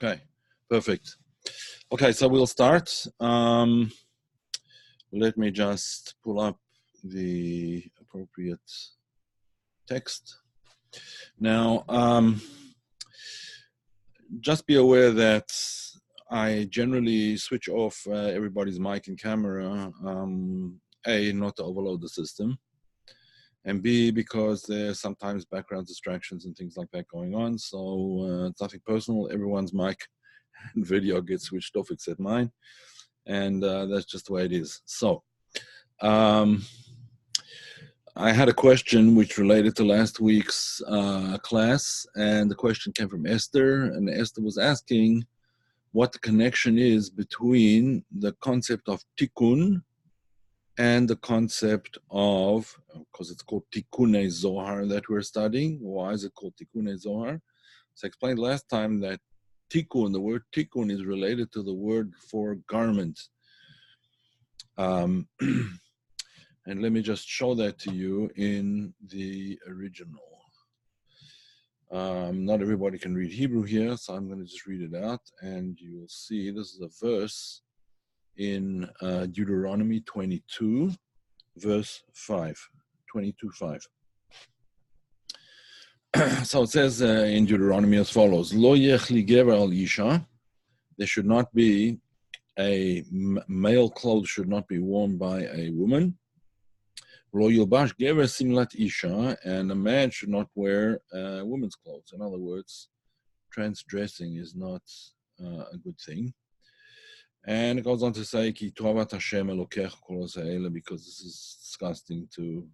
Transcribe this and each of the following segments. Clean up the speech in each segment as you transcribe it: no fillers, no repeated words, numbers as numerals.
Okay, perfect. Okay, so we'll start. Let me just pull up the appropriate text. Now, just be aware that I generally switch off everybody's mic and camera, A, not to overload the system, and B, because there's sometimes background distractions and things like that going on. So it's nothing personal. Everyone's mic and video gets switched off except mine. And that's just the way it is. So I had a question which related to last week's class, and the question came from Esther, and Esther was asking what the connection is between the concept of Tikun and the concept of, because it's called Tikunei Zohar that we're studying. Why is it called Tikunei Zohar? So I explained last time that Tikun, the word Tikun, is related to the word for garment. And let me just show that to you in the original. Not everybody can read Hebrew here, so I'm going to just read it out, and you'll see this is a verse in Deuteronomy 22, verse 5, 22:5. So it says in Deuteronomy as follows: Lo yechli gever al isha. There should not be a male clothes should not be worn by a woman. Lo yilbash gever simlat isha, and a man should not wear woman's clothes. In other words, transgressing is not a good thing. And it goes on to say, Ki toavat Hashem elokecha kol ha'zeh, because this is disgusting to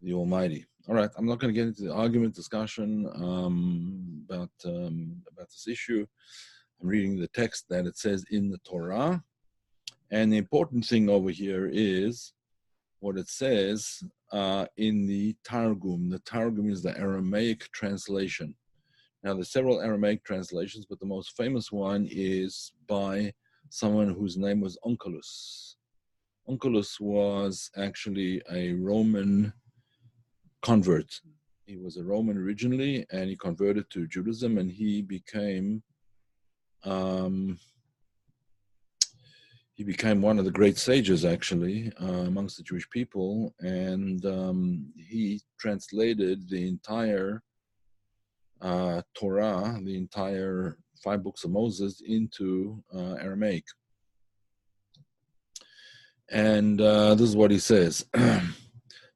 the Almighty. All right, I'm not going to get into the argument discussion about this issue. I'm reading the text that it says in the Torah, and the important thing over here is what it says in the Targum. The Targum is the Aramaic translation. Now, there's several Aramaic translations, but the most famous one is by someone whose name was Onkelos. Onkelos was actually a Roman convert. He was a Roman originally, and he converted to Judaism, and he became one of the great sages, actually, amongst the Jewish people, and he translated the entire Torah, the entire 5 books of Moses, into Aramaic. And this is what he says.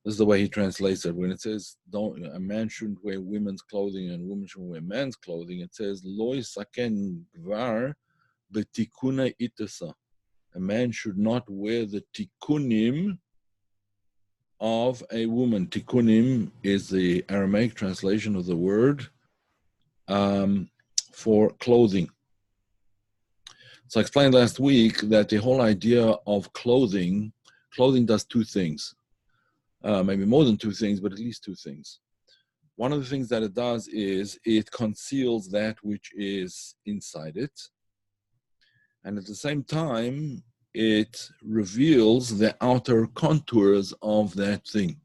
This is the way he translates it. When it says, a man shouldn't wear women's clothing and women shouldn't wear men's clothing, it says, Lo yisaken gvar betikune itasa. A man should not wear the tikunim of a woman. Tikunim is the Aramaic translation of the word for clothing. So I explained last week that the whole idea of clothing does 2 things. Maybe more than 2 things, but at least 2 things. One of the things that it does is it conceals that which is inside it. And at the same time, it reveals the outer contours of that thing.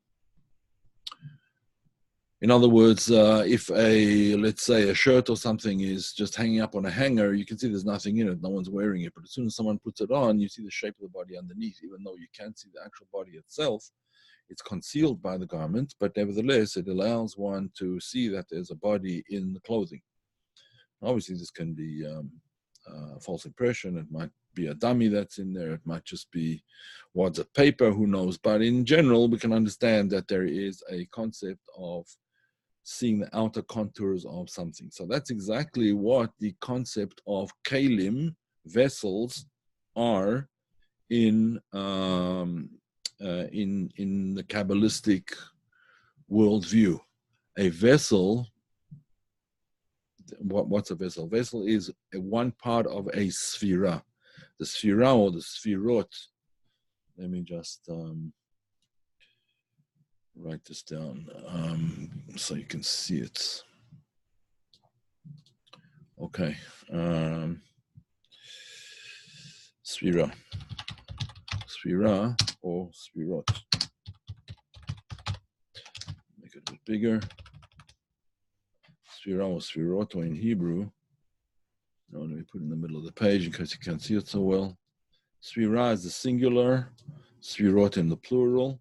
In other words, if let's say a shirt or something is just hanging up on a hanger, you can see there's nothing in it, no one's wearing it. But as soon as someone puts it on, you see the shape of the body underneath, even though you can't see the actual body itself. It's concealed by the garment, but nevertheless, it allows one to see that there's a body in the clothing. Obviously, this can be a false impression. It might be a dummy that's in there. It might just be wads of paper, who knows. But in general, we can understand that there is a concept of seeing the outer contours of something. So that's exactly what the concept of kalim, vessels, are in the Kabbalistic worldview. A vessel, what's a vessel? Vessel is one part of a sphira. The sphira or the sphirot, let me just write this down so you can see it. Okay. Sphira. Sphira or sphirot. Make it a bit bigger. Sphira or sphirot, or in Hebrew, Now let me put it in the middle of the page in case you can't see it so well. Sphira is the singular, sphirot in the plural.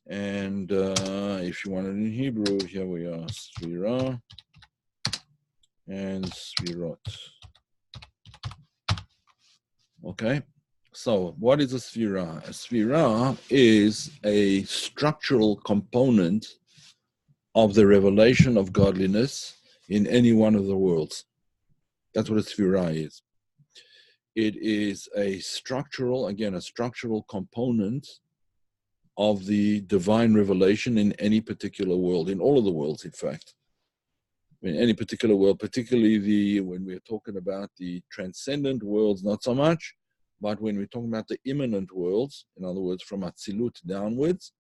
And if you want it in Hebrew, here we are, sphira and sphirot. Okay, so what is a sphira? A sphira is a structural component of the revelation of godliness in any one of the worlds. That's what a sphira is. It is a structural component of the divine revelation in any particular world, in all of the worlds, in fact. In any particular world, particularly when we're talking about the transcendent worlds, not so much, but when we're talking about the immanent worlds, in other words, from Atzilut downwards,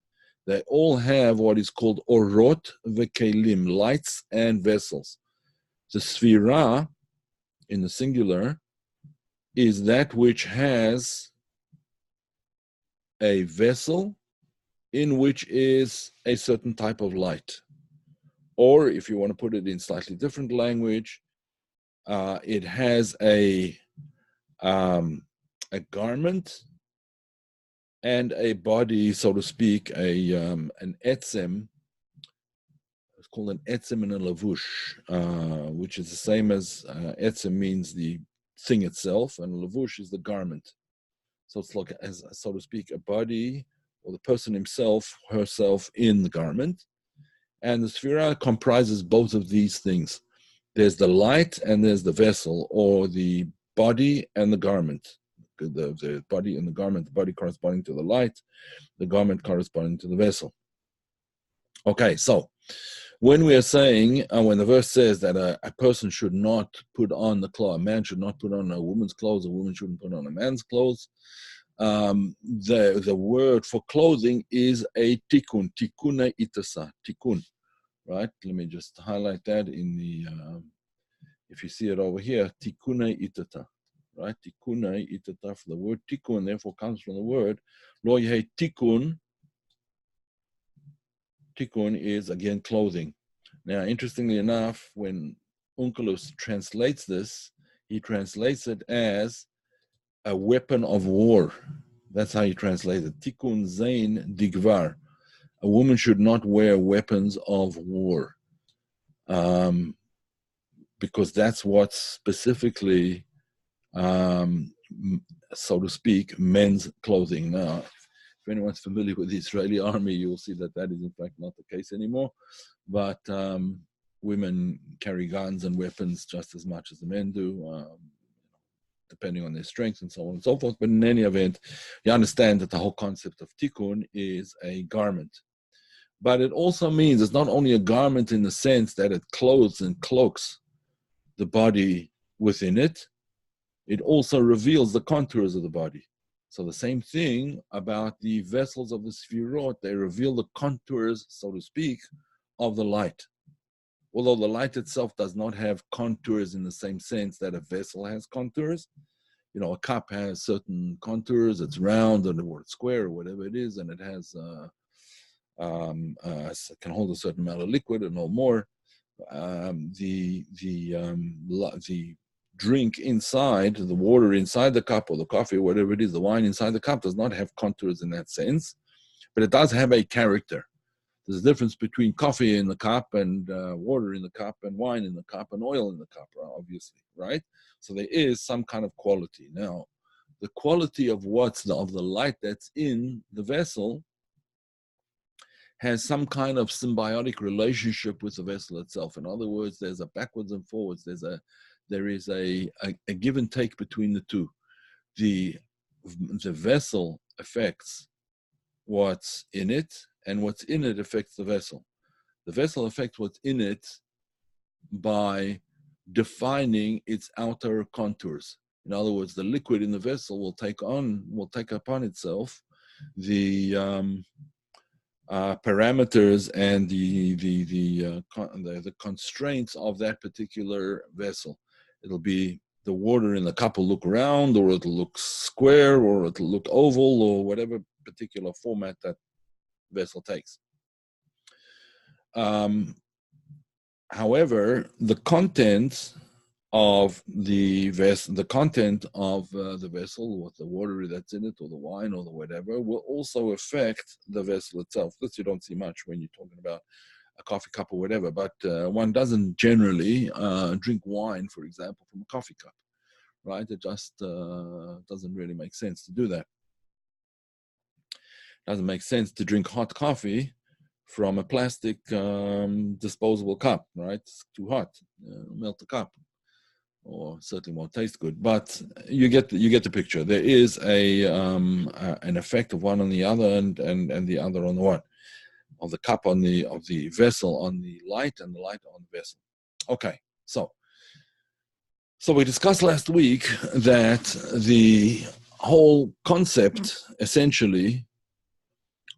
they all have what is called orot vekelim, lights and vessels. The sphira, in the singular, is that which has a vessel in which is a certain type of light. Or if you want to put it in slightly different language, it has a garment and a body, so to speak, an etzem. It's called an etzem and a lavush, which is the same as etzem means the thing itself, and lavush is the garment. So it's like, as so to speak, a body or the person himself, herself in the garment. And the sphira comprises both of these things. There's the light and there's the vessel, or the body and the garment. The body and the garment, the body corresponding to the light, the garment corresponding to the vessel. Okay, so when we are saying, when the verse says that a person should not put on the clothes, a man should not put on a woman's clothes, a woman shouldn't put on a man's clothes, the word for clothing is a tikun, tikunei itasa, tikun, right? Let me just highlight that in the, if you see it over here, tikunei itata, right? Tikunei itata, for the word tikun, therefore comes from the word, lo yehi tikun. Tikun is, again, clothing. Now, interestingly enough, when Onkelos translates this, he translates it as a weapon of war. That's how he translates it. Tikun zain digvar. A woman should not wear weapons of war, because that's what specifically, so to speak, men's clothing. Now, if anyone's familiar with the Israeli army, you'll see that that is in fact not the case anymore. But women carry guns and weapons just as much as the men do, depending on their strength and so on and so forth. But in any event, you understand that the whole concept of tikkun is a garment. But it also means it's not only a garment in the sense that it clothes and cloaks the body within it, it also reveals the contours of the body. So the same thing about the vessels of the sphirot, they reveal the contours, so to speak, of the light. Although the light itself does not have contours in the same sense that a vessel has contours. You know, a cup has certain contours, it's round or it's square or whatever it is, and it has can hold a certain amount of liquid and no more. The drink inside, the water inside the cup or the coffee or whatever it is, the wine inside the cup does not have contours in that sense, but it does have a character. There's a difference between coffee in the cup and water in the cup and wine in the cup and oil in the cup, obviously, right? So there is some kind of quality. Now, the quality of of the light that's in the vessel has some kind of symbiotic relationship with the vessel itself. In other words, there's a backwards and forwards. There is a give and take between the two. The vessel affects what's in it, and what's in it affects the vessel. The vessel affects what's in it by defining its outer contours. In other words, the liquid in the vessel will take upon itself the parameters and the constraints of that particular vessel. It'll be the water in the cup will look round, or it'll look square, or it'll look oval, or whatever particular format that vessel takes. However, the content of the vessel, the content of the vessel, what the water that's in it, or the wine, or the whatever, will also affect the vessel itself. This you don't see much when you're talking about a coffee cup or whatever, but one doesn't generally drink wine, for example, from a coffee cup, right? It just doesn't really make sense to do that. It doesn't make sense to drink hot coffee from a plastic disposable cup, right? It's too hot, melt the cup, or certainly won't taste good. But you get the picture. There is an effect of one on the other, and the other on the one, of the cup of the vessel on the light, and the light on the vessel. Okay, so we discussed last week that the whole concept, essentially,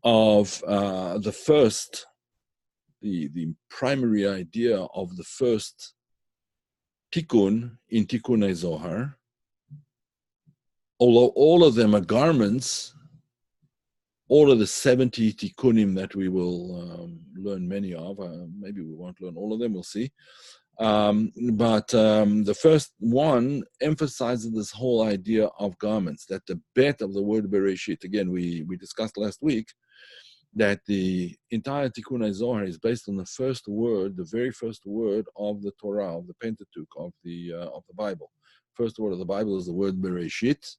of the primary idea of the first Tikun in Tikunei Zohar, although all of them are garments, all of the 70 Tikunim that we will learn many of, maybe we won't learn all of them, we'll see. But the first one emphasizes this whole idea of garments, that the bet of the word Bereshit, again, we discussed last week, that the entire Tikunei Zohar is based on the first word, the very first word of the Torah, of the Pentateuch, of the Bible. First word of the Bible is the word Bereshit.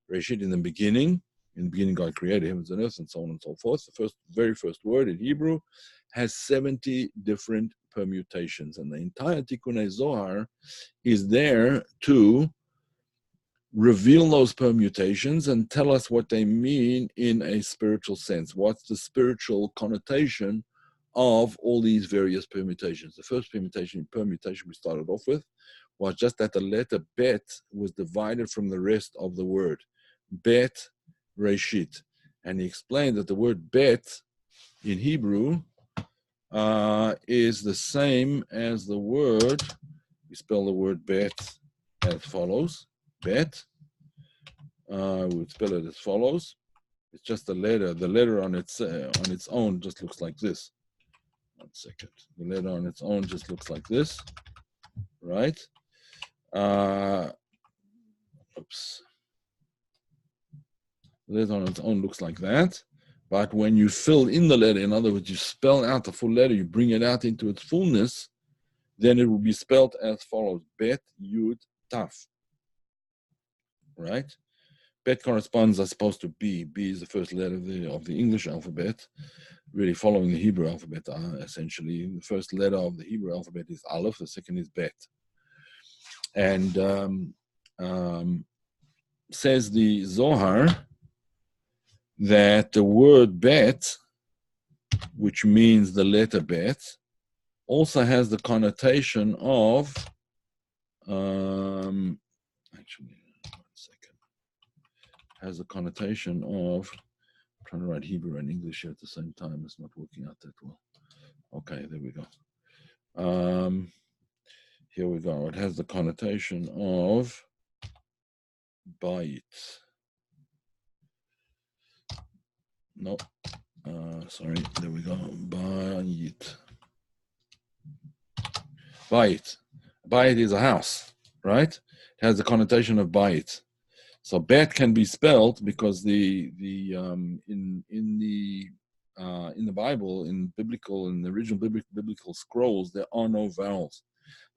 Bereshit, in the beginning. In the beginning, God created heavens and earth, and so on and so forth. The very first word in Hebrew has 70 different permutations, and the entire Tikunei Zohar is there to reveal those permutations and tell us what they mean in a spiritual sense. What's the spiritual connotation of all these various permutations? The first permutation we started off with was just that the letter bet was divided from the rest of the word. Bet, Reshit. And he explained that the word bet in Hebrew is the same as the word, we spell the word bet as follows. Bet, we would spell it as follows. It's just a letter. The letter on its own just looks like this. 1 second. The letter on its own just looks like this, right? Oops. The letter on its own looks like that. But when you fill in the letter, in other words, you spell out the full letter, you bring it out into its fullness, then it will be spelled as follows: Bet, Yud, Taf. Right? Bet corresponds, I suppose, to B. B is the first letter of the English alphabet, really following the Hebrew alphabet, essentially. The first letter of the Hebrew alphabet is Aleph, the second is Bet. And says the Zohar that the word Bet, which means the letter Bet, also has the connotation of, has the connotation of, I'm trying to write Hebrew and English here at the same time. It's not working out that well. Okay, there we go. Here we go. It has the connotation of Bayit. No, sorry, there we go. Bayit. Bayit. Bayit is a house, right? It has the connotation of Bayit. So bet can be spelled because in the Bible, in the original biblical scrolls, there are no vowels.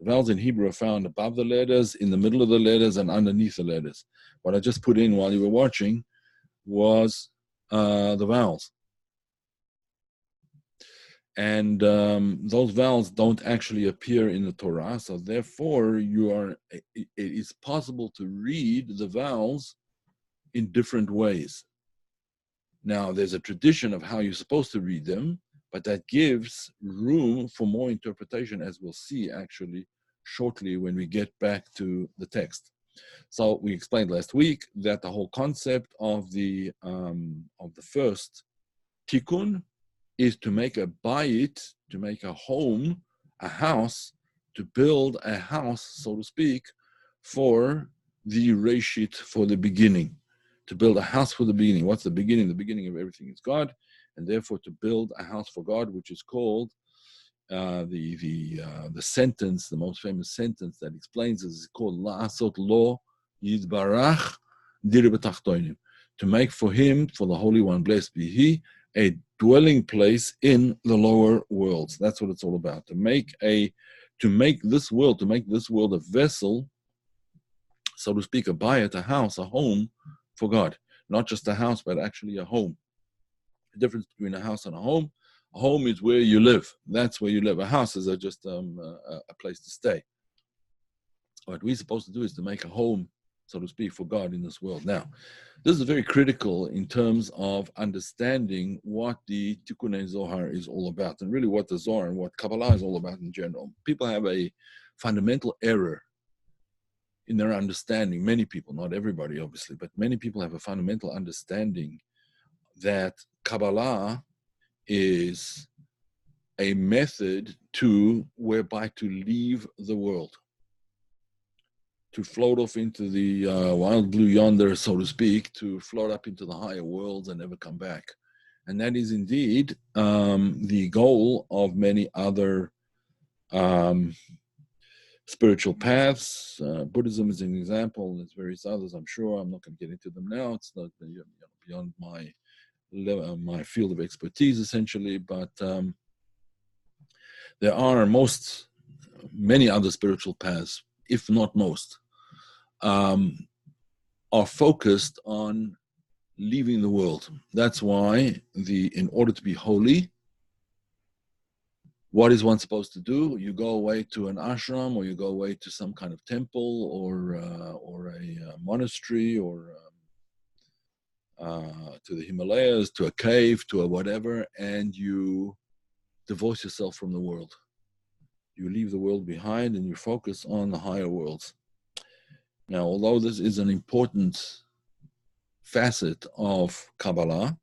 The vowels in Hebrew are found above the letters, in the middle of the letters, and underneath the letters. What I just put in while you were watching was the vowels. And those vowels don't actually appear in the Torah, so therefore it is possible to read the vowels in different ways. Now, there's a tradition of how you're supposed to read them, but that gives room for more interpretation, as we'll see actually shortly when we get back to the text. So we explained last week that the whole concept of the first Tikun is to make a bayit, to make a home, a house, to build a house, so to speak, for the Reshit, for the beginning. To build a house for the beginning. What's the beginning? The beginning of everything is God, and therefore to build a house for God, which is called the sentence, the most famous sentence that explains this is called La'asot lo yidbarach dir b'tachtonim, to make for him, for the Holy One, blessed be he, a dwelling place in the lower worlds. That's what it's all about. To make this world a vessel, so to speak, a bayit, a house, a home for God. Not just a house, but actually a home. The difference between a house and a home is where you live. That's where you live. A house is just a place to stay. What we're supposed to do is to make a home, so to speak, for God in this world. Now, this is very critical in terms of understanding what the Tikunei Zohar is all about, and really what the Zohar and what Kabbalah is all about in general. People have a fundamental error in their understanding. Many people, not everybody obviously, but many people have a fundamental understanding that Kabbalah is a method whereby to leave the world, to float off into the wild blue yonder, so to speak, to float up into the higher worlds and never come back. And that is indeed the goal of many other spiritual paths. Buddhism is an example. There's various others, I'm sure. I'm not going to get into them now. It's not beyond my field of expertise, essentially. But there are many other spiritual paths, if not most, are focused on leaving the world. That's why in order to be holy, what is one supposed to do? You go away to an ashram, or you go away to some kind of temple, or a monastery, or to the Himalayas, to a cave, to a whatever, and you divorce yourself from the world. You leave the world behind and you focus on the higher worlds. Now, although this is an important facet of Kabbalah,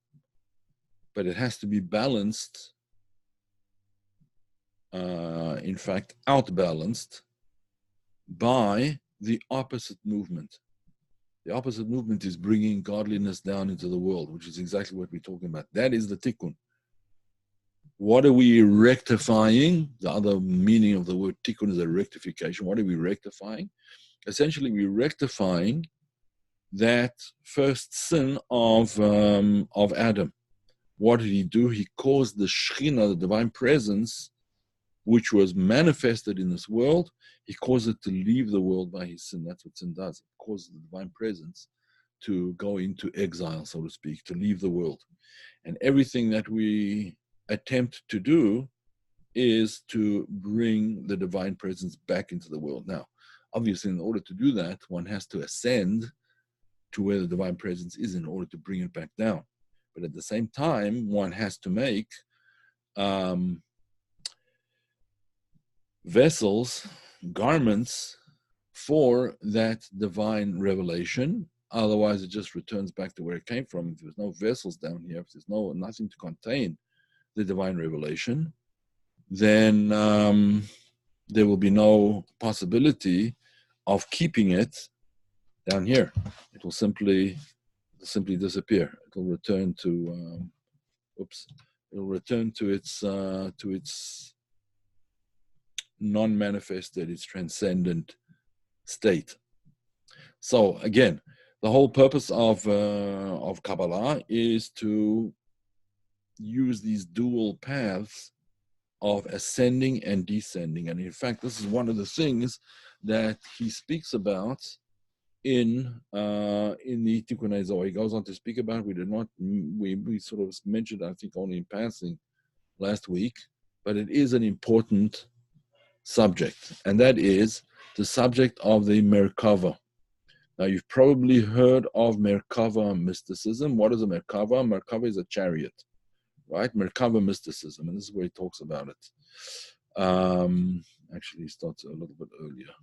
but it has to be balanced, in fact, outbalanced by the opposite movement. The opposite movement is bringing godliness down into the world, which is exactly what we're talking about. That is the tikkun. What are we rectifying? The other meaning of the word tikkun is a rectification. What are we rectifying? Essentially, we're rectifying that first sin of Adam. What did he do? He caused the Shekhinah, the divine presence, which was manifested in this world, he caused it to leave the world by his sin. That's what sin does. It causes the divine presence to go into exile, so to speak, to leave the world. And everything that we attempt to do is to bring the divine presence back into the world. Now, obviously, in order to do that, one has to ascend to where the divine presence is in order to bring it back down. But at the same time, one has to make vessels, garments for that divine revelation. Otherwise, it just returns back to where it came from. If there's no vessels down here, if there's nothing to contain the divine revelation, then there will be no possibility of keeping it down here. It will simply disappear. It will return to its non-manifested, its transcendent state. So again, the whole purpose of Kabbalah is to use these dual paths of ascending and descending. And in fact, this is one of the things that he speaks about in the Tikunei Zohar. He goes on to speak about, we sort of mentioned, I think, only in passing last week, but it is an important subject, and that is the subject of the Merkava. Now, you've probably heard of Merkava mysticism. What is a Merkava? Merkava is a chariot, right? Merkava mysticism, and this is where he talks about it. Actually, he starts a little bit earlier.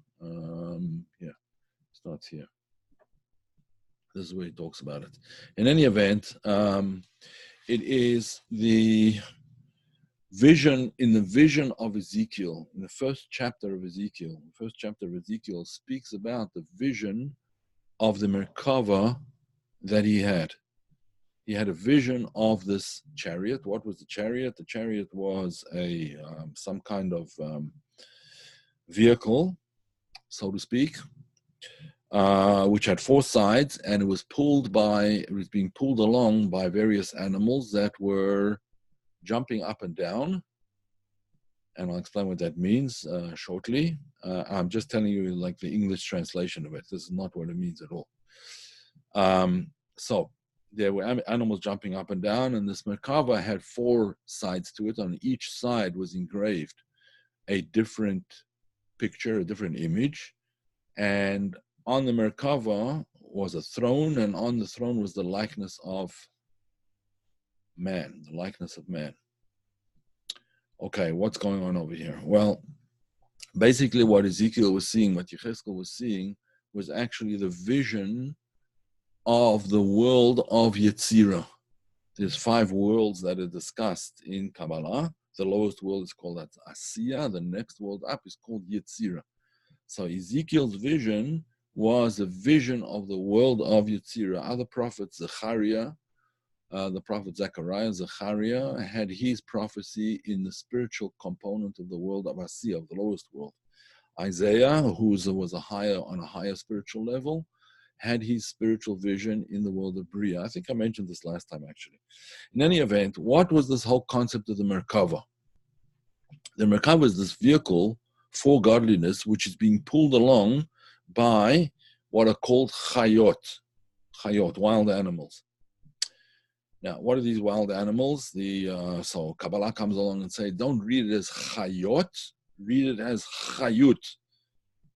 Starts here. This is where he talks about it. In any event, it is the vision, in the vision of Ezekiel, in the first chapter of Ezekiel. The first chapter of Ezekiel speaks about the vision of the Merkava that he had. he had a vision of this chariot. What was the chariot? The chariot was a some kind of vehicle, so to speak, which had four sides, and it was being pulled along by various animals that were jumping up and down. And I'll explain what that means shortly. I'm just telling you like the English translation of it. This is not what it means at all. So there were animals jumping up and down, and this Merkava had four sides to it. On each side was engraved a different picture, a different image. And on the Merkava was a throne, and on the throne was the likeness of man, the likeness of man. Okay, what's going on over here? Well, basically what Ezekiel was seeing, what Yechezkel was seeing, was actually the vision of the world of Yetzirah. There's 5 worlds that are discussed in Kabbalah. The lowest world is called Asiya. The next world up is called Yetzirah. So Ezekiel's vision was a vision of the world of Yetzirah. Other prophets, Zechariah, the prophet Zechariah, had his prophecy in the spiritual component of the world of Asiya, of the lowest world. Isaiah, who was on a higher spiritual level, had his spiritual vision in the world of Bria. I think I mentioned this last time, actually. In any event, what was this whole concept of the Merkava? The Merkava is this vehicle for godliness, which is being pulled along by what are called chayot, wild animals. Now, what are these wild animals? So Kabbalah comes along and say, don't read it as chayot, read it as chayut.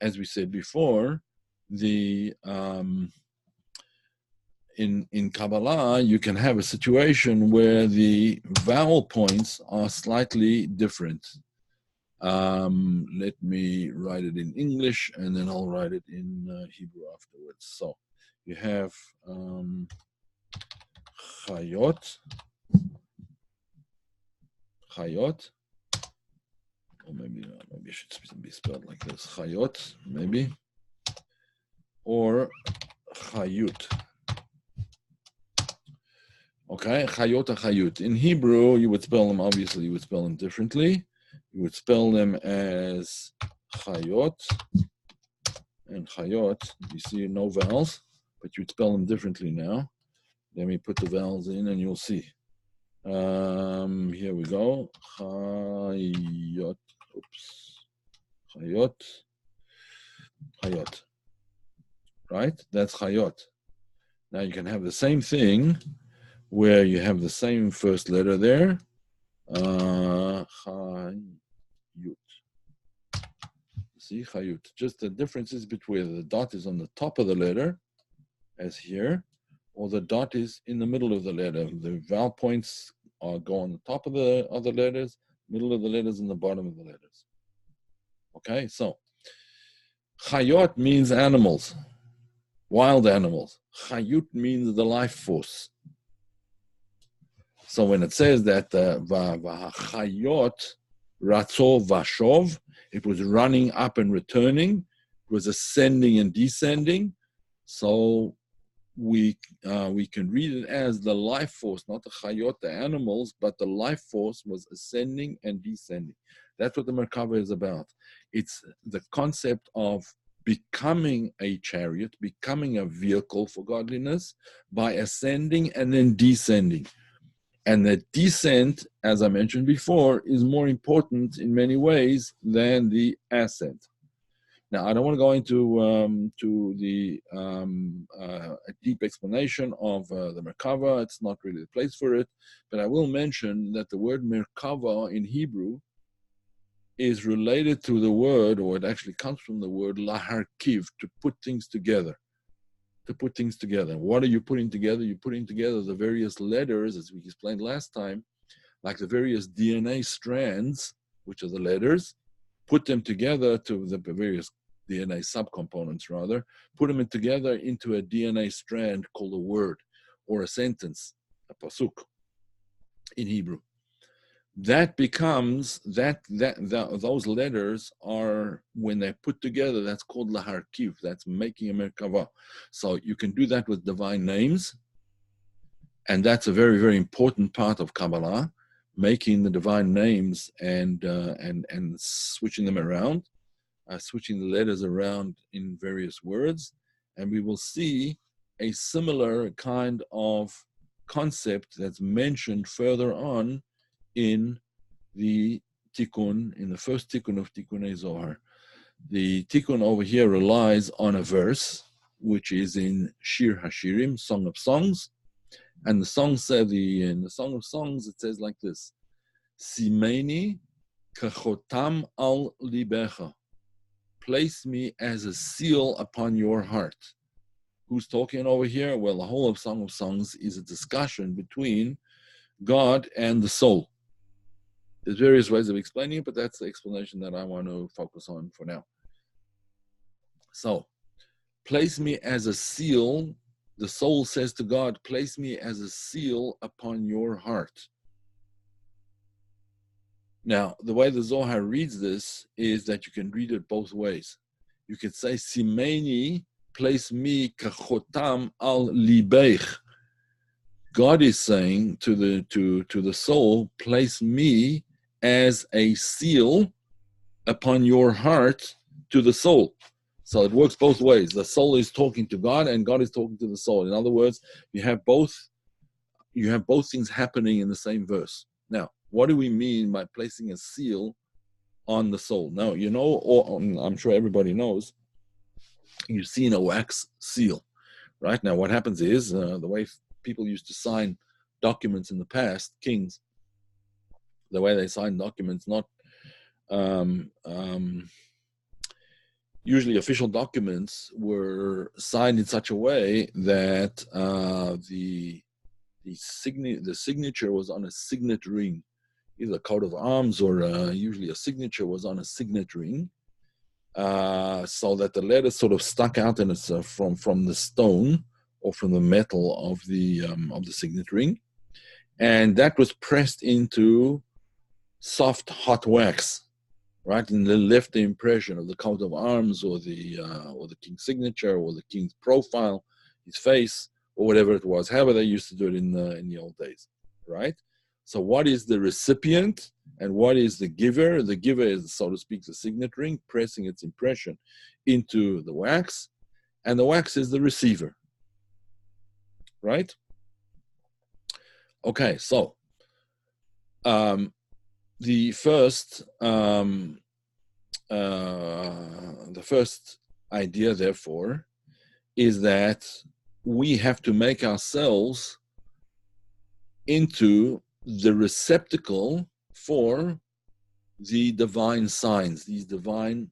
As we said before, in Kabbalah, you can have a situation where the vowel points are slightly different. Let me write it in English, and then I'll write it in Hebrew afterwards. So you have chayot, or maybe it should be spelled like this, chayot, maybe, or chayut. Okay, chayot or chayut. In Hebrew, you would spell them, obviously, you would spell them differently. You would spell them as chayot and chayot. You see no vowels, but you'd spell them differently now. Let me put the vowels in and you'll see. Here we go. Chayot. Oops. Chayot. Right? That's chayot. Now you can have the same thing where you have the same first letter there. Chayut. See, chayut. Just the difference is between the dot is on the top of the letter, as here, or the dot is in the middle of the letter. The vowel points go on the top of the other letters, middle of the letters, and the bottom of the letters. Okay, so chayot means animals, wild animals. Chayut means the life force. So when it says that v'chayot ratzo vashov, it was running up and returning, it was ascending and descending. So we can read it as the life force, not the chayot, the animals, but the life force was ascending and descending. That's what the Merkava is about. It's the concept of becoming a chariot, becoming a vehicle for godliness by ascending and then descending. And the descent, as I mentioned before, is more important in many ways than the ascent. Now, I don't want to go into a deep explanation of the Merkava. It's not really the place for it. But I will mention that the word Merkava in Hebrew is related to the word, or it actually comes from the word laharkiv, to put things together. To put things together. What are you putting together? You're putting together the various letters, as we explained last time, like the various DNA strands, which are the letters, put them together to the various DNA subcomponents, rather, put them together into a DNA strand called a word or a sentence, a pasuk in Hebrew. That becomes, those letters are, when they're put together, that's called laharkiv, that's making a merkava. So you can do that with divine names, And that's a very, very important part of Kabbalah, making the divine names and switching them around, switching the letters around in various words. And we will see a similar kind of concept that's mentioned further on in the Tikun, in the first Tikun of Tikunei Zohar. The Tikun over here relies on a verse, which is in Shir Hashirim, Song of Songs. And the song said, in the Song of Songs, it says like this: Simeni kachotam al libecha. Place me as a seal upon your heart. Who's talking over here? Well, the whole of Song of Songs is a discussion between God and the soul. There's various ways of explaining it, but that's the explanation that I want to focus on for now. So, place me as a seal. The soul says to God, place me as a seal upon your heart. Now, the way the Zohar reads this is that you can read it both ways. You could say, Simeni, place me kachotam al libeich. God is saying to the soul, place me as a seal upon your heart to the soul. So it works both ways. The soul is talking to God and God is talking to the soul. In other words, you have both things happening in the same verse. Now, what do we mean by placing a seal on the soul? Now, you know, or I'm sure everybody knows, you've seen a wax seal, right? Now, what happens is the way people used to sign documents in the past, kings, the way they sign documents, not usually official documents were signed in such a way that the signature was on a signet ring, either a coat of arms or usually a signature was on a signet ring, so that the letters sort of stuck out and it's from the stone or from the metal of the signet ring, and that was pressed into soft hot wax, right, and then left the impression of the coat of arms or the king's signature or the king's profile, his face, or whatever it was. However they used to do it in the old days, right? So what is the recipient and what is the giver? The giver is, so to speak, the signet ring, pressing its impression into the wax, and the wax is the receiver, right? Okay, so the first idea, therefore, is that we have to make ourselves into the receptacle for the divine signs, these divine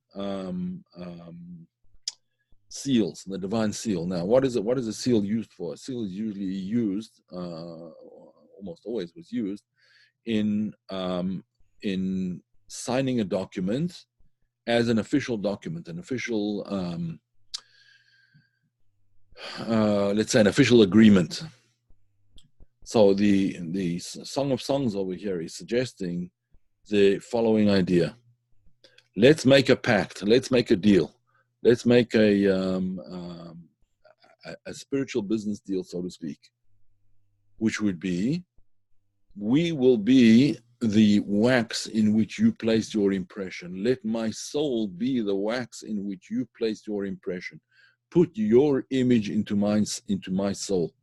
seals, the divine seal. Now, what is it? What is a seal used for? A seal is usually used, almost always was used, in signing a document as an official document, an official, let's say, an official agreement. So the Song of Songs over here is suggesting the following idea: let's make a pact, let's make a deal, let's make a spiritual business deal, so to speak, which would be, we will be the wax in which you placed your impression. Let my soul be the wax in which you placed your impression. Put your image into my soul.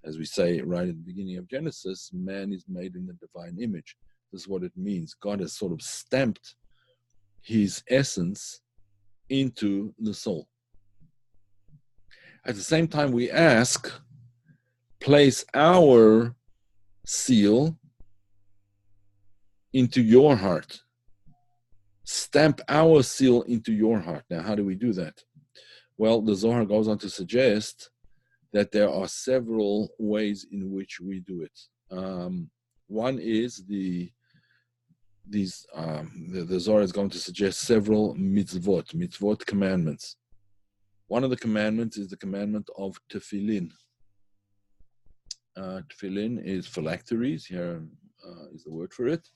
As we say right at the beginning of Genesis, man is made in the divine image. This is what it means. God has sort of stamped his essence into the soul. At the same time, we ask, place our seal into your heart. Stamp our seal into your heart. Now, how do we do that? Well, the Zohar goes on to suggest that there are several ways in which we do it. One is the Zohar is going to suggest several mitzvot commandments. One of the commandments is the commandment of tefillin. Tefillin is phylacteries. Here is the word for it.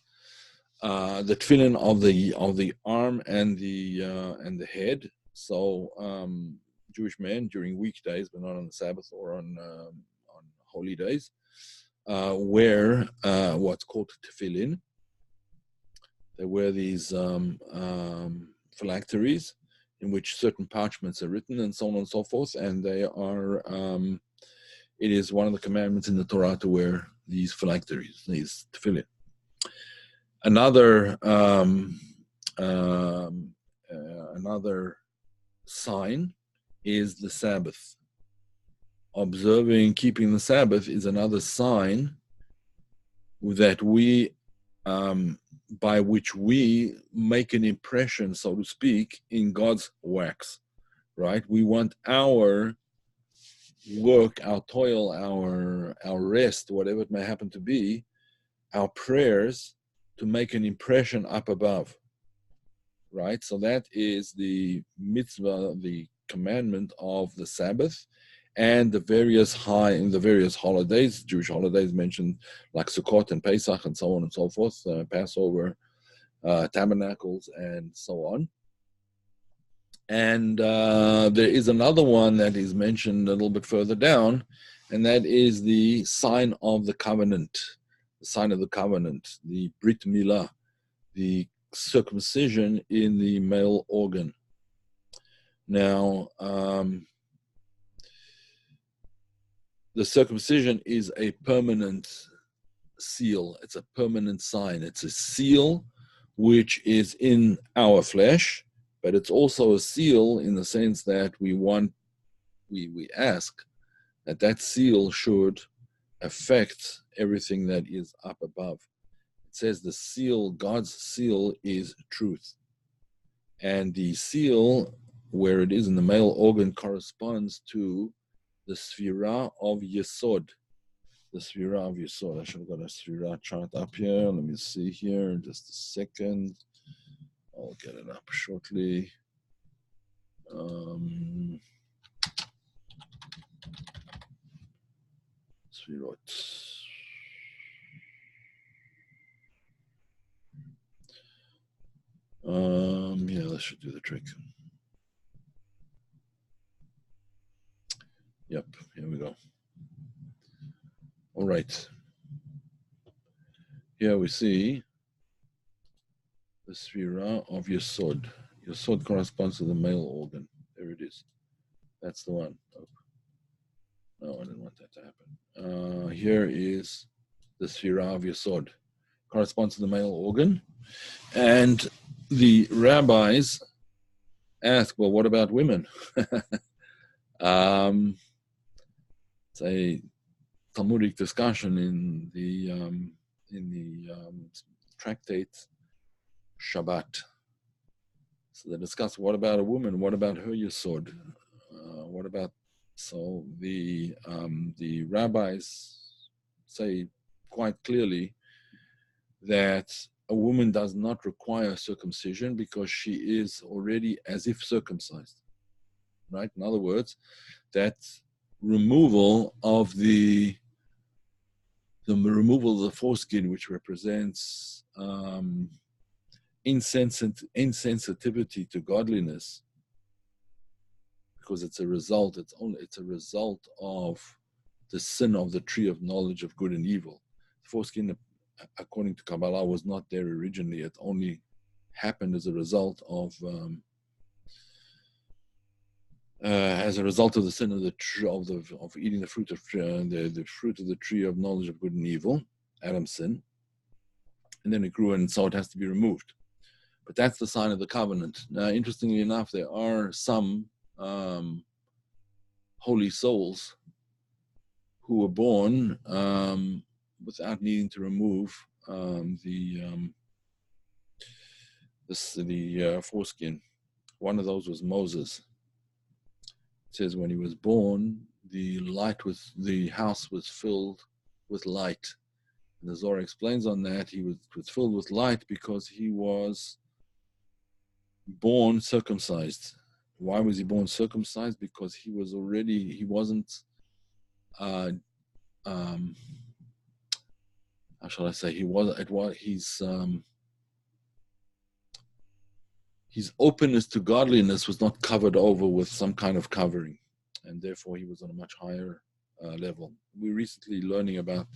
The tefillin of the arm and the head. So Jewish men during weekdays, but not on the Sabbath or on holy days, wear what's called tefillin. They wear these phylacteries in which certain parchments are written and so on and so forth, and they are, it is one of the commandments in the Torah to wear these phylacteries, these tefillin. Another sign is the Sabbath. Observing, keeping the Sabbath is another sign that we, by which we make an impression, so to speak, in God's wax, right? We want our work, our toil, our rest, whatever it may happen to be, our prayers, to make an impression up above, right? So that is the mitzvah, the commandment of the Sabbath, and the various holidays, Jewish holidays mentioned, like Sukkot and Pesach and so on and so forth, Passover, Tabernacles, and so on. And there is another one that is mentioned a little bit further down, and that is the sign of the covenant, the Brit Milah, the circumcision in the male organ. Now, the circumcision is a permanent seal. It's a permanent sign. It's a seal which is in our flesh, but it's also a seal in the sense that we ask that seal should affect everything that is up above. It says the seal, God's seal, is truth. And the seal, where it is in the male organ, corresponds to the Sphira of Yesod. The Sphira of Yesod. I should have got a Sphira chart up here. Let me see here in just a second. I'll get it up shortly. Sphirot. Yeah, that should do the trick. Yep, here we go. All right. Here we see the Sphira of Yesod. Yesod corresponds to the male organ. There it is. That's the one. Oh. No, I didn't want that to happen. Here is the Sphira of Yesod. Corresponds to the male organ. And the rabbis ask, well, what about women? It's a Talmudic discussion in the tractate Shabbat. So they discuss, what about a woman? What about her Yesod? What about, so the rabbis say quite clearly that a woman does not require circumcision because she is already as if circumcised, right? In other words, that removal of the foreskin, which represents insensitivity to godliness, because it's a result of the sin of the tree of knowledge of good and evil. The foreskin, according to Kabbalah, was not there originally. It only happened as a result of the sin of of eating the fruit of the fruit of the tree of knowledge of good and evil, Adam's sin, and then it grew, and so it has to be removed. But that's the sign of the covenant. Now, interestingly enough, there are some holy souls who were born without needing to remove the foreskin. One of those was Moses. It says when he was born, the house was filled with light. And the Zohar explains on that he was filled with light because he was born circumcised. Why was he born circumcised? Because he wasn't how shall I say, his openness to godliness was not covered over with some kind of covering, and therefore he was on a much higher level. We're recently learning about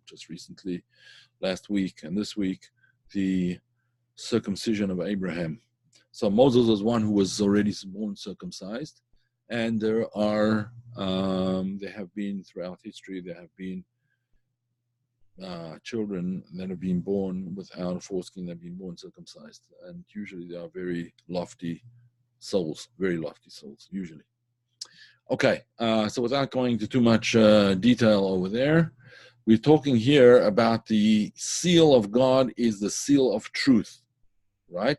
just recently, last week and this week, the circumcision of Abraham. So Moses was one who was already born circumcised, and there have been throughout history, there have been children that have been born without a foreskin, that have been born circumcised, and usually they are very lofty souls, usually. Okay, so without going into too much detail over there, we're talking here about the seal of God is the seal of truth, right?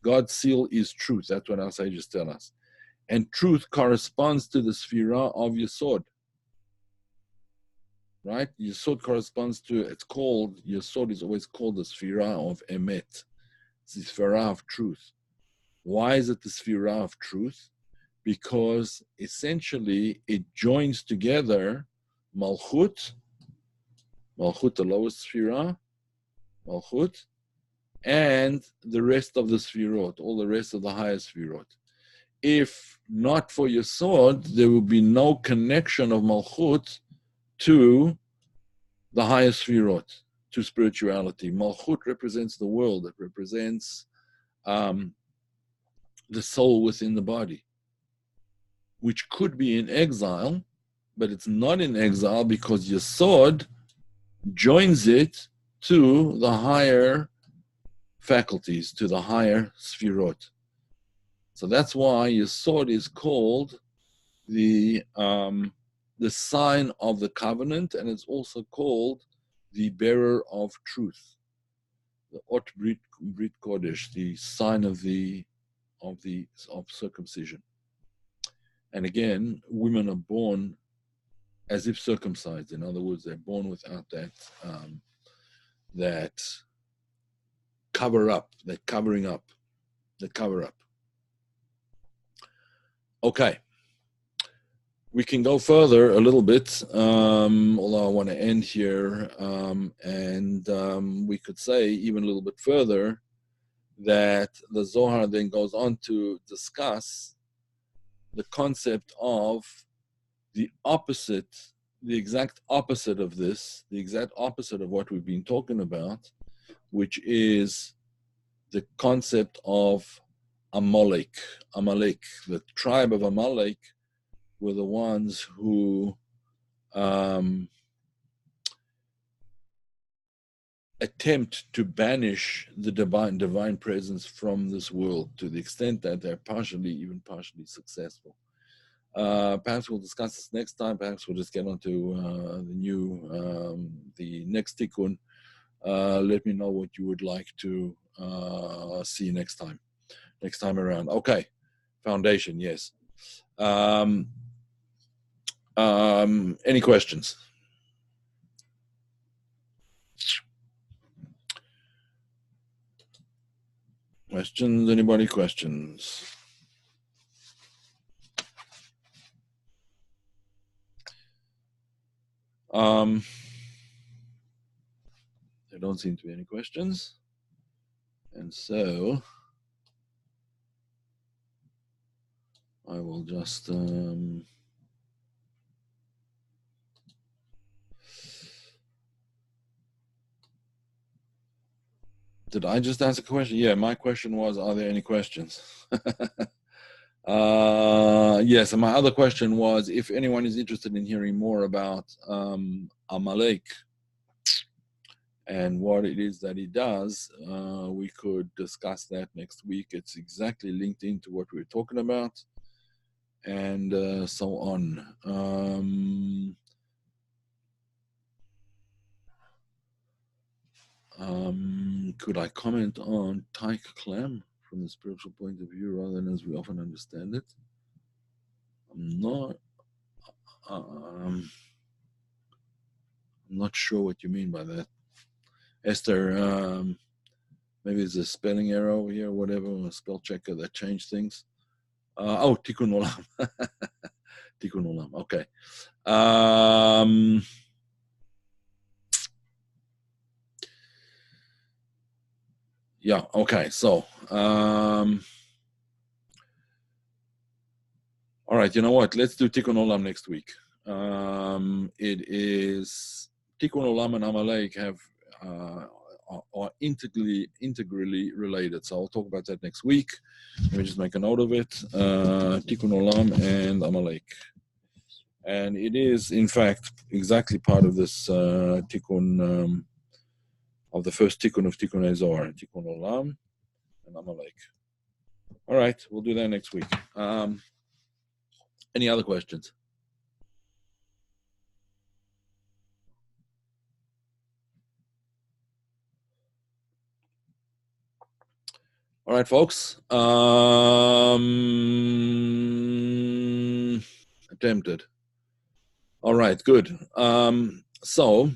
God's seal is truth. That's what our sages tell us. And truth corresponds to the sphira of Yesod, right? Yesod corresponds to, Yesod is always called the sphira of Emet. It's the sphira of truth. Why is it the sphira of truth? Because essentially it joins together Malchut, the lowest sphira, Malchut, and the rest of the sphirot, all the rest of the higher sphirot. If not for Yesod, there will be no connection of Malchut to the higher sphirot, to spirituality. Malchut represents the world. It represents the soul within the body, which could be in exile, but it's not in exile because Yesod joins it to the higher faculties, to the higher sphirot. So that's why Yesod is called the sign of the covenant, and it's also called the bearer of truth, the Ot Brit Kodesh, the sign of circumcision. And again, women are born as if circumcised. In other words, they're born without that cover up, that covering up, that cover up. Okay. We can go further a little bit, although I want to end here, and we could say even a little bit further that the Zohar then goes on to discuss the concept of the opposite, the exact opposite of this, the exact opposite of what we've been talking about, which is the concept of Amalek. The tribe of Amalek were the ones who attempt to banish the divine presence from this world, to the extent that they're even partially successful. Perhaps we'll discuss this next time. Perhaps we'll just get onto the next Tikun. Let me know what you would like to see next time around. Okay, foundation, yes. Any questions? Anybody questions? There don't seem to be any questions. And so I will just did I just ask a question? Yeah, my question was, are there any questions? Yes, and my other question was, if anyone is interested in hearing more about Amalek and what it is that he does, we could discuss that next week. It's exactly linked into what we were talking about, and so on. Could I comment on Taik Clam from the spiritual point of view rather than as we often understand it? I'm not sure what you mean by that. Esther, maybe it's a spelling error over here, whatever, a spell checker that changed things. Tikun Olam. Tikun Olam, okay. Yeah, okay, so, all right, you know what? Let's do Tikkun Olam next week. It is Tikkun Olam and Amalek are integrally related. So I'll talk about that next week. Let me just make a note of it. Tikkun Olam and Amalek. And it is, in fact, exactly part of this Tikkun, of the first Tikkun of Tikunei Zohar, Tikkun Olam and Amalek. All right, we'll do that next week. Any other questions? All right, folks. Attempted. All right, good. So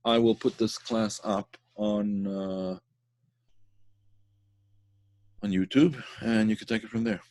I will put this class up on YouTube, and you can take it from there.